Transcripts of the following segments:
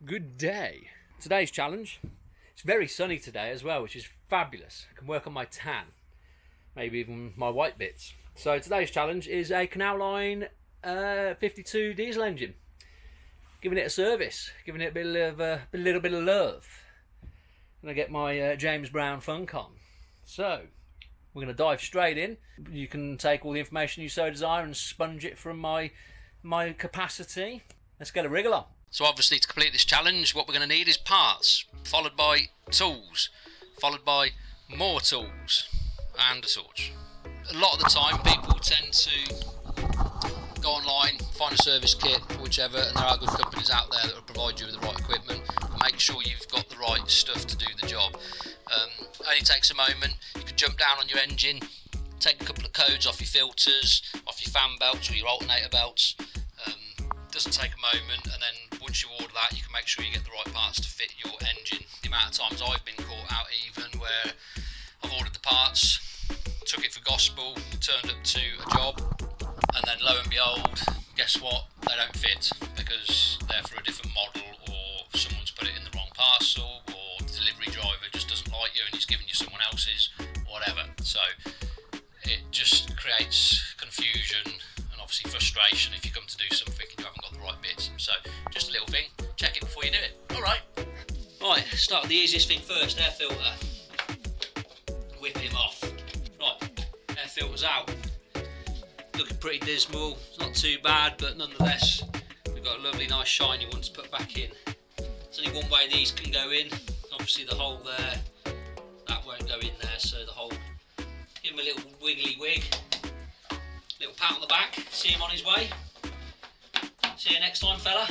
Good day. Today's challenge, it's very sunny today as well, which is fabulous. I can work on my tan, maybe even my white bits. So today's challenge is a Canaline 52 diesel engine. Giving it a service, giving it a little bit of love. I'm going to get my James Brown funk on. So we're going to dive straight in. You can take all the information you so desire and sponge it from my capacity. Let's get a wriggle on. So obviously to complete this challenge, what we're going to need is parts, followed by tools, followed by more tools, and a torch. A lot of the time people tend to go online, find a service kit, whichever, and there are good companies out there that will provide you with the right equipment and make sure you've got the right stuff to do the job. Only takes a moment. You can jump down on your engine, take a couple of codes off your filters, off your fan belts or your alternator belts. Doesn't take a moment, and then once you order that, you can make sure you get the right parts to fit your engine. The amount of times I've been caught out even where I've ordered the parts, took it for gospel, turned up to a job, and then lo and behold, guess what? They don't fit because they're for a different model, or someone's put it in the wrong parcel, or the delivery driver just doesn't like you and he's giving you someone else's, whatever. So it just creates confusion and obviously frustration if you come to do something and you haven't got the right bits. So just a little thing, check it before you do it. Alright, start with the easiest thing first, air filter. Whip him off. Right, air filter's out. Looking pretty dismal, it's not too bad, but nonetheless we've got a lovely nice shiny one to put back in. There's only one way these can go in, obviously the hole there, that won't go in there, so the hole, give him a little wiggly wig, little pat on the back, see him on his way. See you next time, fella.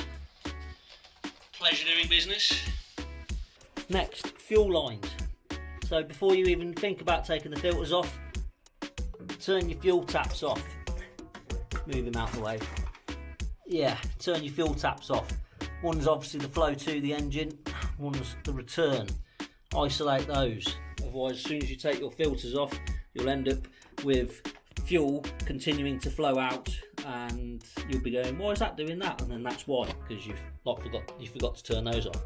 Pleasure doing business. Next, fuel lines. So before you even think about taking the filters off, turn your fuel taps off. Move him out of the way. Yeah, turn your fuel taps off. One's obviously the flow to the engine, one's the return. Isolate those. Otherwise, as soon as you take your filters off, you'll end up with fuel continuing to flow out, and you'll be going, why is that doing that? And then that's why, because you forgot to turn those off.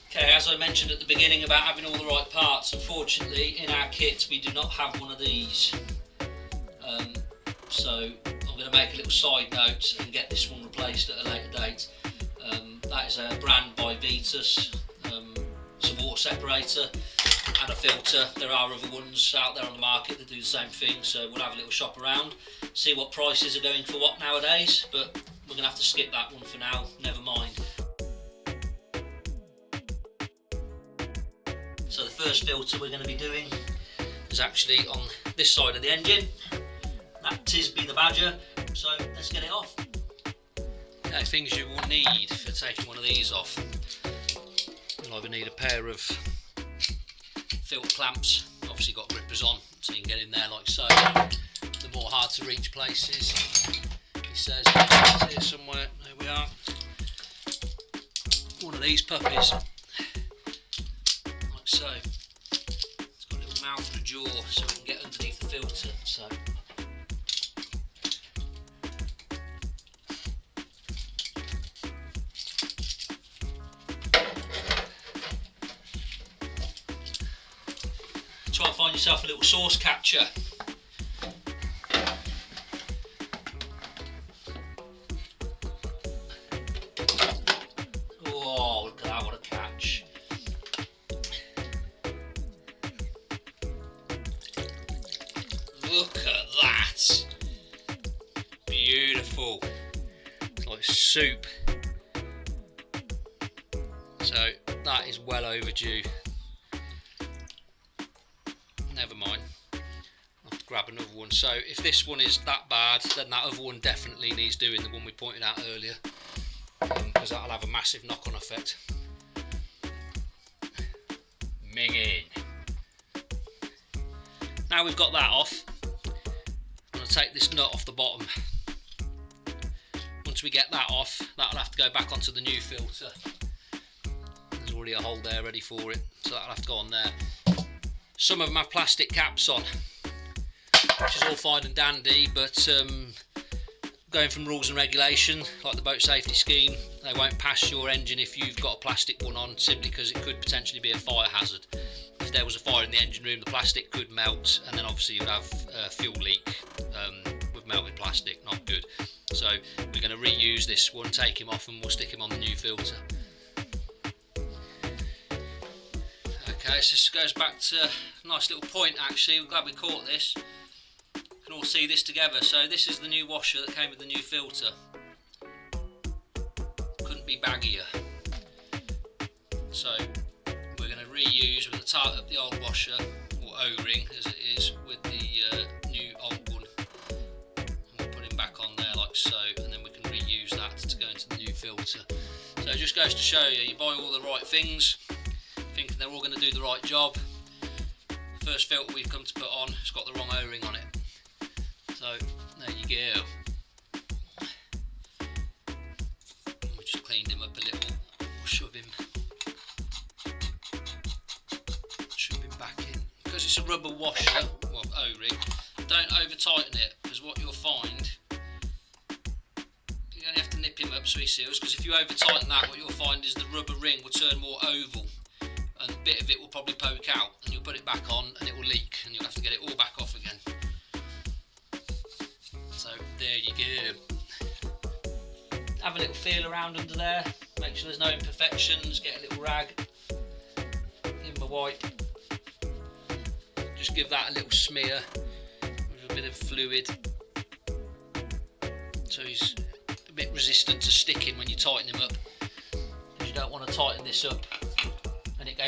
Okay, as I mentioned at the beginning about having all the right parts, unfortunately in our kit we do not have one of these. So I'm going to make a little side note and get this one replaced at a later date. That is a brand by Vitus. It's a water separator and a filter. There are other ones out there on the market that do the same thing, so we'll have a little shop around, see what prices are going for what nowadays, but we're going to have to skip that one for now, never mind. So the first filter we're going to be doing is actually on this side of the engine. That Tisby the Badger, so let's get it off. Okay, things you will need for taking one of these off. You'll either need a pair of filter clamps, obviously got grippers on so you can get in there like so. The more hard to reach places, he says, it's here somewhere, there we are. One of these puppies, like so. It's got a little mouth and a jaw so we can get underneath the filter. So try and find yourself a little source catcher. Oh, look at that, what a catch. Look at that. Beautiful. It's like soup. So that is well overdue. Never mind, I'll have to grab another one. So if this one is that bad, then that other one definitely needs doing, the one we pointed out earlier, because that'll have a massive knock-on effect. Minging. Now we've got that off, I'm going to take this nut off the bottom. Once we get that off, that'll have to go back onto the new filter. There's already a hole there ready for it, so that'll have to go on there. Some of them have plastic caps on, which is all fine and dandy, but going from rules and regulation, like the boat safety scheme, they won't pass your engine if you've got a plastic one on, simply because it could potentially be a fire hazard. If there was a fire in the engine room, the plastic could melt, and then obviously you'd have a fuel leak with melted plastic. Not good. So we're going to reuse this one, take him off, and we'll stick him on the new filter. Okay, so this goes back to a nice little point actually. I'm glad we caught this. You can all see this together. So this is the new washer that came with the new filter. Couldn't be baggier. So we're going to reuse, with the tighten up the old washer, or O-ring as it is, with the new old one. And we'll put him back on there like so, and then we can reuse that to go into the new filter. So it just goes to show you, you buy all the right things, thinking they're all going to do the right job. First filter we've come to put on, it's got the wrong O-ring on it. So there you go. We just cleaned him up a little. We'll shove him back in. Because it's a rubber washer, well, O-ring, don't over tighten it, because what you'll find, you only have to nip him up so he seals, because if you over tighten that, what you'll find is the rubber ring will turn more oval, and a bit of it will probably poke out, and you'll put it back on and it will leak, and you'll have to get it all back off again. So there you go. Have a little feel around under there, make sure there's no imperfections, get a little rag, give him a wipe, just give that a little smear with a bit of fluid, so he's a bit resistant to sticking when you tighten him up, because you don't want to tighten this up and it go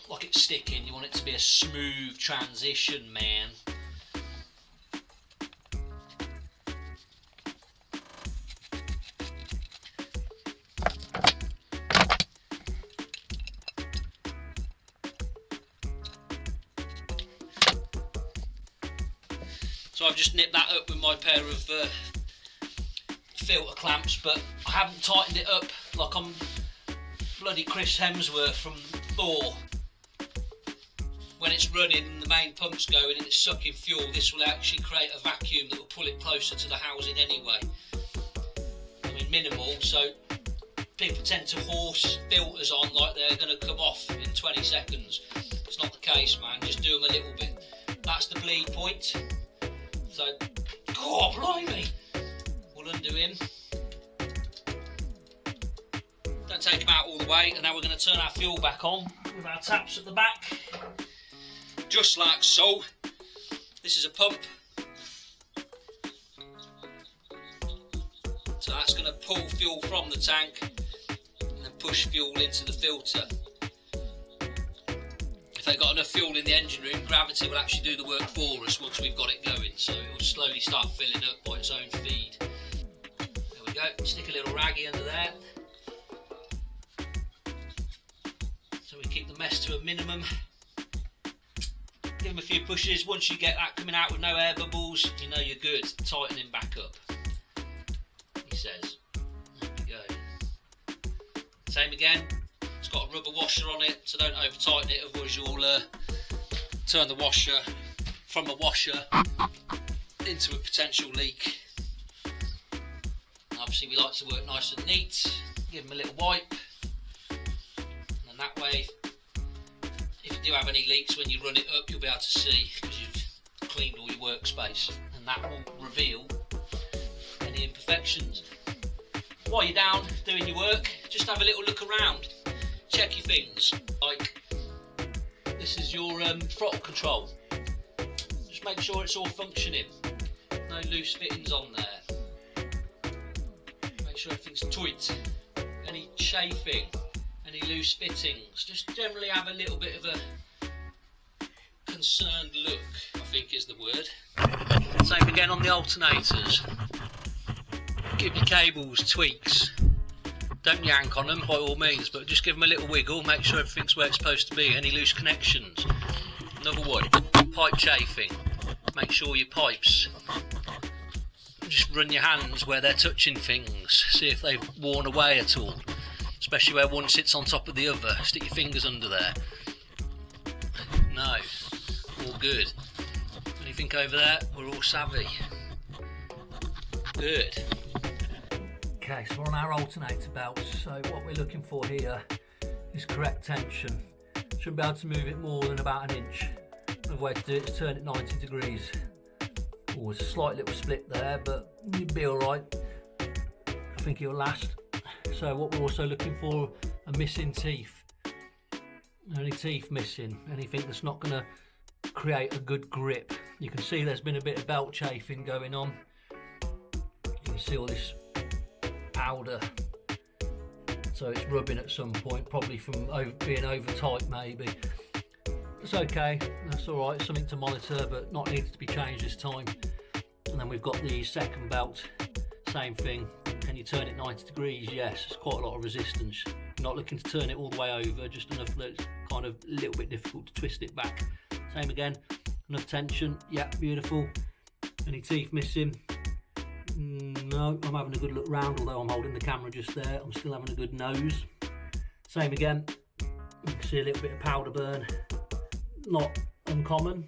like it's sticking. You want it to be a smooth transition, man. So I've just nipped that up with my pair of filter clamps, but I haven't tightened it up like I'm bloody Chris Hemsworth from Thor. When it's running and the main pump's going and it's sucking fuel, this will actually create a vacuum that will pull it closer to the housing anyway. I mean, minimal, so people tend to horse filters on like they're going to come off in 20 seconds. It's not the case, man, just do them a little bit. That's the bleed point. So, God, blimey! We'll undo him. Don't take him out all the way, and now we're going to turn our fuel back on with our taps at the back. Just like so. This is a pump. So that's going to pull fuel from the tank and then push fuel into the filter. If they've got enough fuel in the engine room, gravity will actually do the work for us once we've got it going. So it will slowly start filling up by its own feed. There we go. Stick a little raggy under there. So we keep the mess to a minimum. Give him a few pushes. Once you get that coming out with no air bubbles, you know you're good. Tighten him back up, he says. There we go. Same again. It's got a rubber washer on it, so don't over tighten it, otherwise you'll turn the washer from a washer into a potential leak. And obviously we like to work nice and neat. Give them a little wipe, and that way, if you do have any leaks when you run it up, you'll be able to see, because you've cleaned all your workspace, and that will reveal any imperfections. While you're down doing your work, just have a little look around. Check your things, like this is your throttle control. Just make sure it's all functioning. No loose fittings on there. Make sure everything's tight. Any chafing, any loose fittings. Just generally have a little bit of a concerned look, I think is the word. Same again on the alternators. Give your cables tweaks. Don't yank on them by all means, but just give them a little wiggle, make sure everything's where it's supposed to be. Any loose connections. Another one, pipe chafing. Make sure your pipes, just run your hands where they're touching things, see if they've worn away at all, especially where one sits on top of the other. Stick your fingers under there. No, all good. Anything over there, we're all savvy. Good. Okay, so we're on our alternator belts, so what we're looking for here is correct tension. Shouldn't be able to move it more than about an inch. Another way to do it is turn it 90 degrees. Oh, there's a slight little split there, but you'll be alright. I think it'll last. So what we're also looking for are missing teeth. Any teeth missing, anything that's not going to create a good grip. You can see there's been a bit of belt chafing going on. You can see all this powder, so it's rubbing at some point, probably from being over tight maybe. It's okay, that's alright, something to monitor but not needed to be changed this time. And then we've got the second belt, same thing. Can you turn it 90 degrees? Yes, it's quite a lot of resistance. You're not looking to turn it all the way over, just enough that it's kind of a little bit difficult to twist it back. Same again, enough tension, yeah, beautiful. Any teeth missing? No, I'm having a good look round, although I'm holding the camera just there. I'm still having a good nose. Same again, you can see a little bit of powder burn. Not uncommon,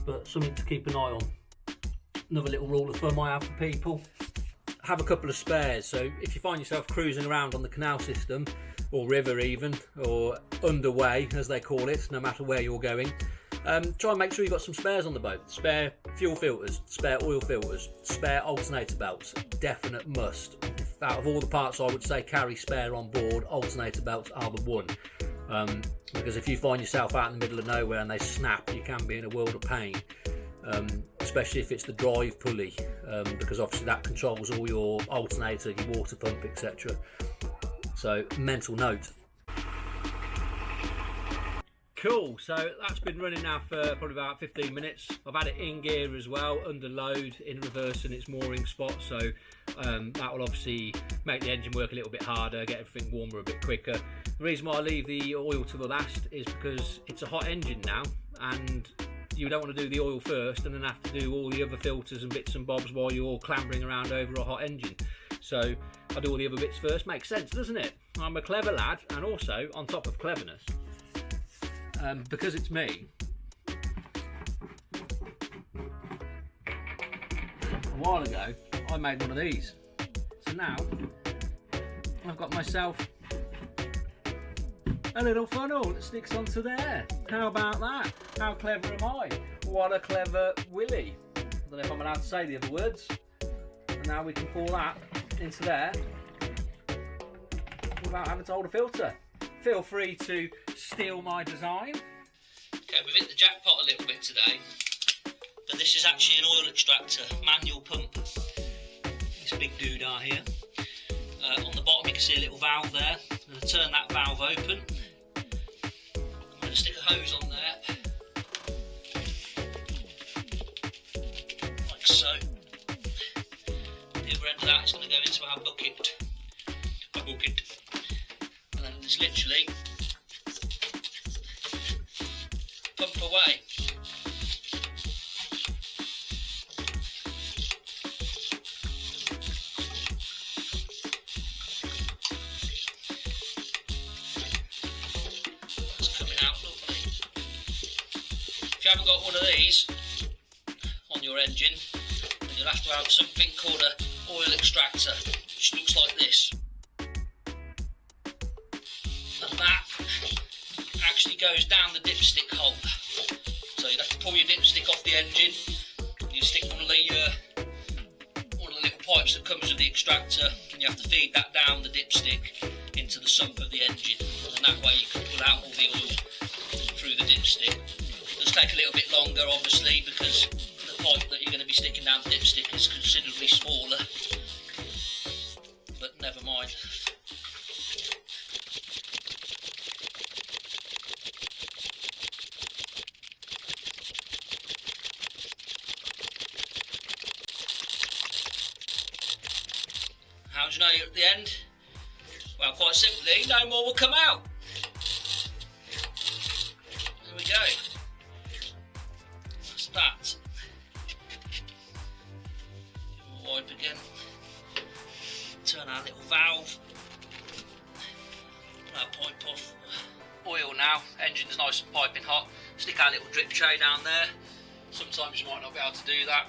but something to keep an eye on. Another little rule of thumb I have for people: have a couple of spares. So if you find yourself cruising around on the canal system, or river even, or underway as they call it, no matter where you're going, try and make sure you've got some spares on the boat. Spare fuel filters, spare oil filters, spare alternator belts, definite must. Out of all the parts I would say carry spare on board, alternator belts are the one. Because if you find yourself out in the middle of nowhere and they snap, you can be in a world of pain. Especially if it's the drive pulley, because obviously that controls all your alternator, your water pump, etc. So mental note. Cool, so that's been running now for probably about 15 minutes. I've had it in gear as well, under load, in reverse in its mooring spot, so that will obviously make the engine work a little bit harder, get everything warmer a bit quicker. The reason why I leave the oil to the last is because it's a hot engine now, and you don't want to do the oil first and then have to do all the other filters and bits and bobs while you're clambering around over a hot engine. So I do all the other bits first. Makes sense, doesn't it? I'm a clever lad, and also on top of cleverness, because it's me, a while ago I made one of these. So now I've got myself a little funnel that sticks onto there. How about that? How clever am I? What a clever willy. I don't know if I'm allowed to say the other words. And now we can pour that into there without having to hold a filter. Feel free to steal my design. Okay, we've hit the jackpot a little bit today, but this is actually an oil extractor, manual pump. This big doodah here. On the bottom you can see a little valve there. I'm going to turn that valve open. I'm going to stick a hose on there, like so. The other end of that is going to go into our bucket. And then just literally pump away. That's coming out lovely. If you haven't got one of these on your engine, then you'll have to have something called an oil extractor, which looks like this. And that actually goes down the dipstick hole. So you'd have to pull your dipstick off the engine. You stick one of the little pipes that comes with the extractor, and you have to feed that down the dipstick into the sump of the engine. And that way you can pull out all the oil through the dipstick. It does take a little bit longer, obviously, because the pipe that you're going to be sticking down the dipstick is considerably smaller. But never mind. How do you know you're at the end? Well, quite simply, no more will come out. There we go. That's that. Give it a wipe again. Turn our little valve. Pull our pipe off. Oil now. Engine's nice and piping hot. Stick our little drip tray down there. Sometimes you might not be able to do that.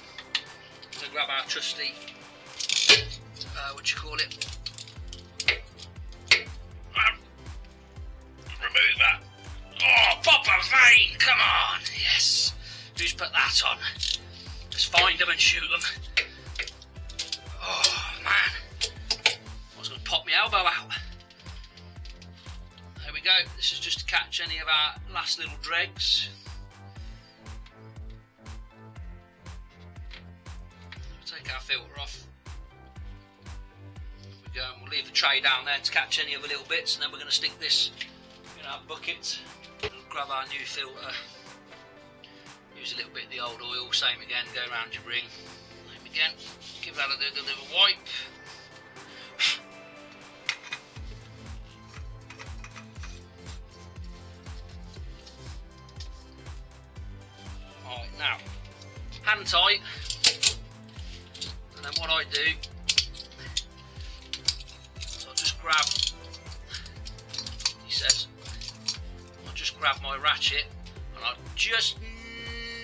So grab our trusty Remove that. Oh, proper vein, come on. Yes. Just put that on. Just find them and shoot them. Oh, man. I was going to pop my elbow out. There we go. This is just to catch any of our last little dregs. Take our filter off. There we go, and we'll leave the tray down there to catch any of the little bits, and then we're going to stick this in our bucket and grab our new filter. Use a little bit of the old oil, same again, go around your ring. Same again, give that a little wipe. Alright, now, hand tight. And then what I do, so I'll just grab, he says, I'll just grab my ratchet and I'll just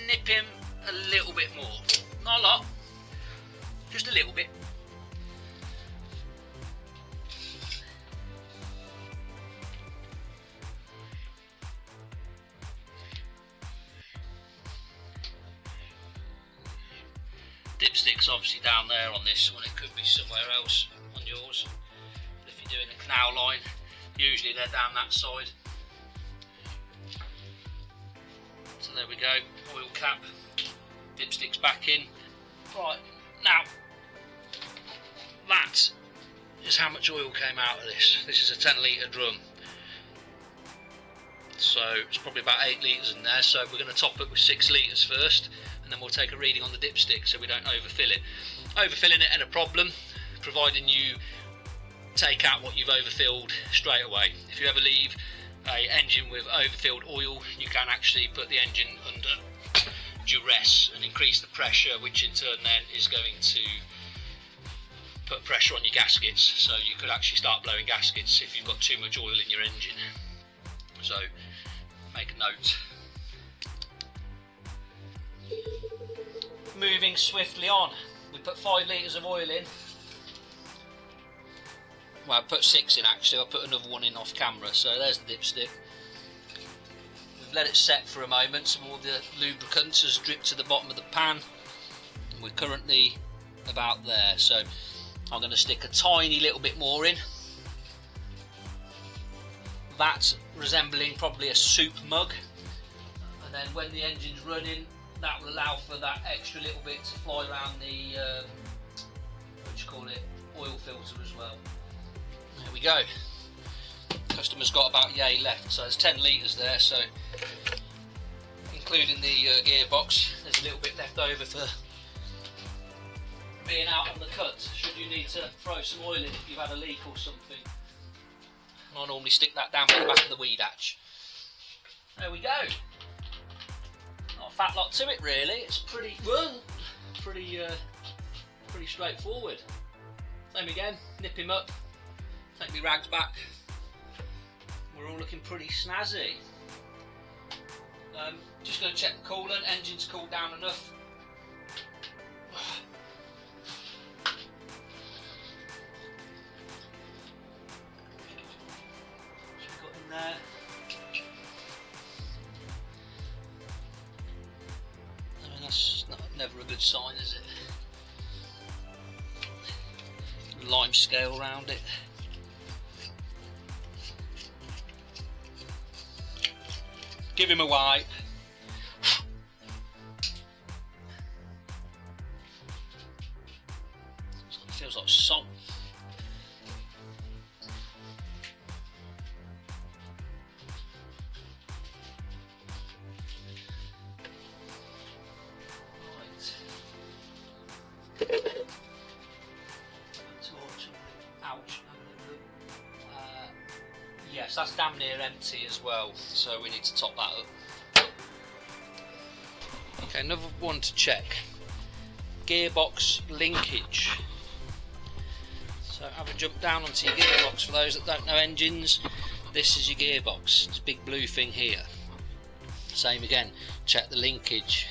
nip him a little bit more. Not a lot, just a little bit. Dipstick's obviously down there on this one, it could be somewhere else on yours. But if you're doing a canal line, usually they're down that side. So there we go, oil cap, dipstick's back in. Right, now, that is how much oil came out of this. This is a 10 litre drum. So it's probably about 8 litres in there, so we're going to top it with 6 litres first, and then we'll take a reading on the dipstick so we don't overfill it. Overfilling it ain't a problem, providing you take out what you've overfilled straight away. If you ever leave a engine with overfilled oil, you can actually put the engine under duress and increase the pressure, which in turn then is going to put pressure on your gaskets, so you could actually start blowing gaskets if you've got too much oil in your engine. So make a note. Moving swiftly on, we put 5 litres of oil in. Well, I put 6 in actually, I'll put another one in off camera, so there's the dipstick. We've let it set for a moment, some more of the lubricant has dripped to the bottom of the pan, and we're currently about there, so I'm going to stick a tiny little bit more in. That resembling probably a soup mug, and then when the engine's running, that will allow for that extra little bit to fly around the oil filter as well. There we go. Customer's got about yay left, so there's 10 litres there, so including the gearbox, there's a little bit left over for being out on the cut should you need to throw some oil in if you've had a leak or something. And I normally stick that down at the back of the weed hatch. There we go. Not a fat lot to it really. It's pretty straightforward. Same again. Nip him up. Take my rags back. We're all looking pretty snazzy. Just going to check the coolant. Engine's cooled down enough. There. I mean, that's never a good sign, is it? Lime scale around it. Give him a wipe. It feels like salt. Yes, that's damn near empty as well, so we need to top that up. Okay, another one to check. Gearbox linkage. So have a jump down onto your gearbox. For those that don't know engines, this is your gearbox. It's a big blue thing here. Same again, check the linkage.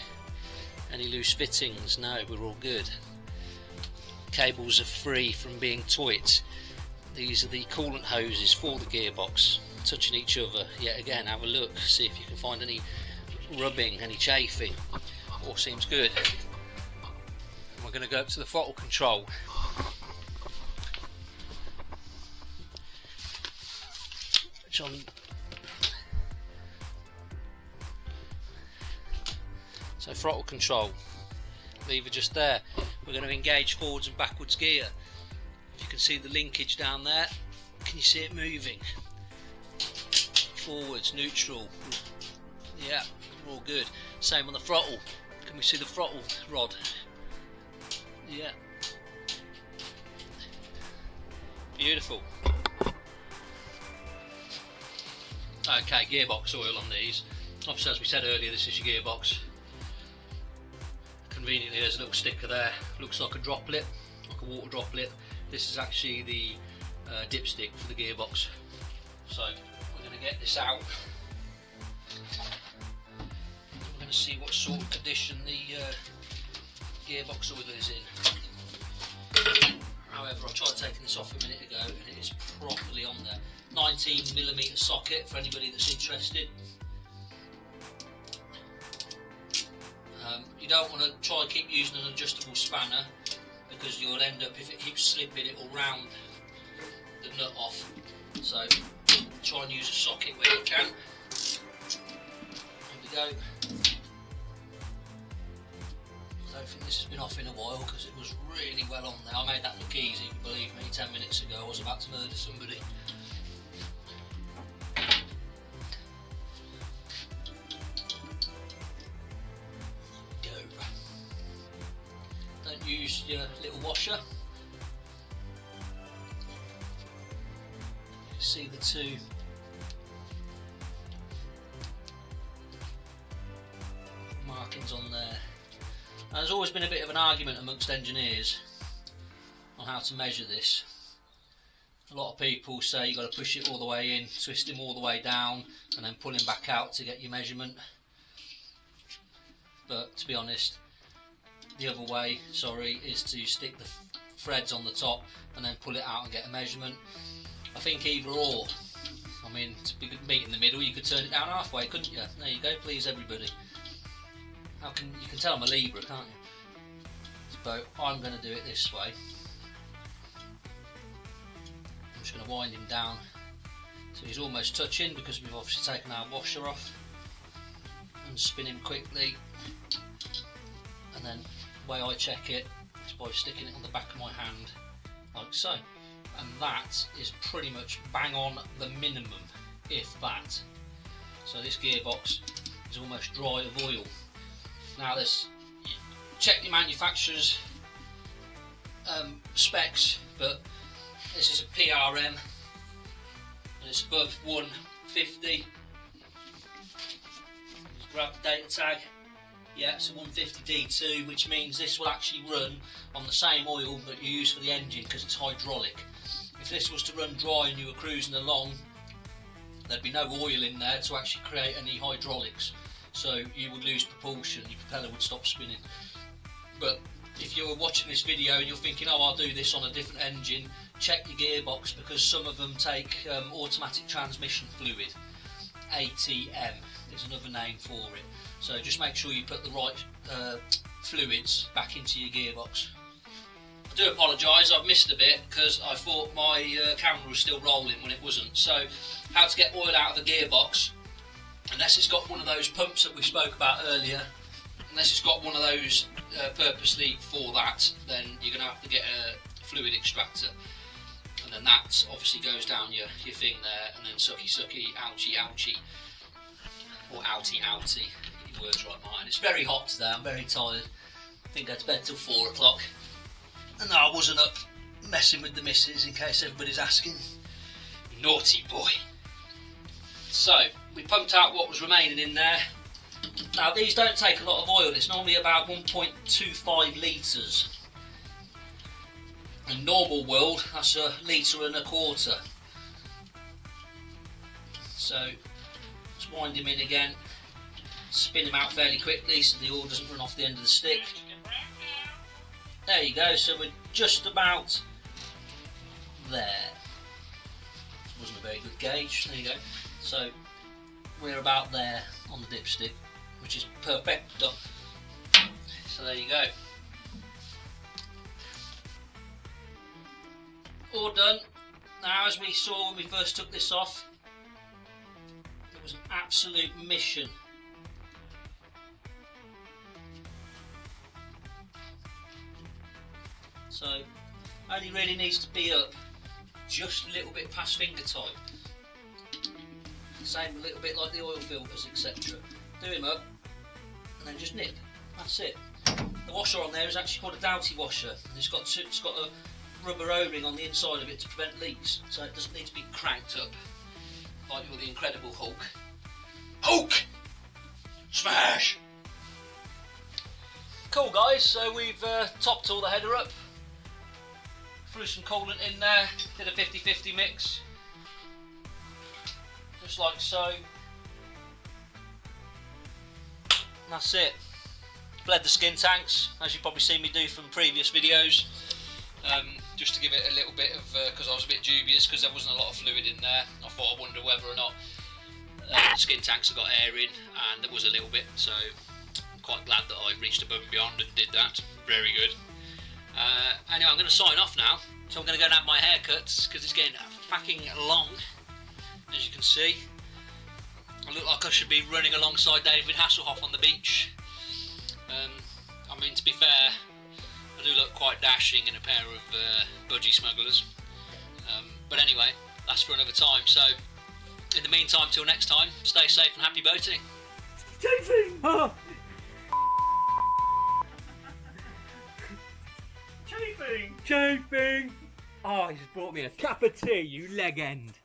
Any loose fittings? No, we're all good. cables are free from being tweaked. These are the coolant hoses for the gearbox, touching each other. Yet again, have a look, see if you can find any rubbing, any chafing. All seems good. We're going to go up to the throttle control. So throttle control, lever just there. We're going to engage forwards and backwards gear. If you can see the linkage down there, can you see it moving? Forwards, neutral, yeah, all good. Same on the throttle, can we see the throttle rod? Yeah, beautiful. Okay, gearbox oil on these. Obviously, as we said earlier, this is your gearbox. Conveniently, there's a little sticker there. Looks like a droplet, like a water droplet. This is actually the dipstick for the gearbox. So we're going to get this out. We're going to see what sort of condition the gearbox oil is in. However, I tried taking this off a minute ago and it is properly on there. 19mm socket for anybody that's interested. You don't want to try and keep using an adjustable spanner because you'll end up, if it keeps slipping, it will round the nut off. So try and use a socket where you can. There we go. I don't think this has been off in a while because it was really well on there. I made that look easy, believe me. 10 minutes ago I was about to murder somebody. Use your little washer. You see the two markings on there. Now, there's always been a bit of an argument amongst engineers on how to measure this. A lot of people say you've got to push it all the way in, twist him all the way down and then pull him back out to get your measurement. But to be honest, the other way, is to stick the threads on the top and then pull it out and get a measurement. I think either or. I mean, to meet in the middle, you could turn it down halfway, couldn't you? There you go, please everybody. You can tell I'm a Libra, can't you? So I'm going to do it this way. I'm just going to wind him down so he's almost touching because we've obviously taken our washer off, and spin him quickly, and then the way I check it is by sticking it on the back of my hand like so, and that is pretty much bang on the minimum, if that. So this gearbox is almost dry of oil. Now check your manufacturer's specs, but this is a PRM and it's above 150. Just grab the data tag. Yeah, it's a 150 D2, which means this will actually run on the same oil that you use for the engine because it's hydraulic. If this was to run dry and you were cruising along, there'd be no oil in there to actually create any hydraulics. So you would lose propulsion, your propeller would stop spinning. But if you're watching this video and you're thinking, oh, I'll do this on a different engine, check your gearbox because some of them take automatic transmission fluid. ATM is another name for it. So just make sure you put the right fluids back into your gearbox. I do apologise, I've missed a bit because I thought my camera was still rolling when it wasn't. So how to get oil out of the gearbox, unless it's got one of those pumps that we spoke about earlier, unless it's got one of those purposely for that, then you're going to have to get a fluid extractor. And then that obviously goes down your thing there, and then sucky sucky, ouchie ouchie, or outie outie, get your words right mine. It's very hot today, I'm very tired. I think I go to bed till 4 o'clock. And I wasn't up messing with the missus, in case everybody's asking. Naughty boy. So, we pumped out what was remaining in there. Now these don't take a lot of oil, it's normally about 1.25 litres. In normal world, that's 1.25 litres. So, just wind him in again, spin him out fairly quickly so the oil doesn't run off the end of the stick. There you go, so we're just about there. Wasn't a very good gauge, there you go. So we're about there on the dipstick, which is perfecto. So there you go. All done. Now, as we saw when we first took this off, it was an absolute mission. So only really needs to be up just a little bit past finger tight. Same a little bit like the oil filters, etc. Do him up and then just nip. That's it. The washer on there is actually called a Doughty washer. It's got a rubber O-ring on the inside of it to prevent leaks, so it doesn't need to be cranked up like you're the Incredible Hulk. Hulk! Smash! Cool guys, so we've topped all the header up. Threw some coolant in there, did a 50-50 mix, just like so. And that's it. Bled the skin tanks, as you've probably seen me do from previous videos, just to give it a little bit of, because I was a bit dubious because there wasn't a lot of fluid in there. I thought I wonder whether or not the skin tanks have got air in, and there was a little bit, so I'm quite glad that I reached above and beyond and did that. Very good. Anyway, I'm going to sign off now, so I'm going to go and have my haircuts because it's getting fucking long, as you can see. I look like I should be running alongside David Hasselhoff on the beach. I mean, to be fair, I do look quite dashing in a pair of budgie smugglers. But anyway, that's for another time. So, in the meantime, till next time, stay safe and happy boating. Chafing! Oh. Chafing! Chafing! Oh, he just brought me a cup of tea, you leg end.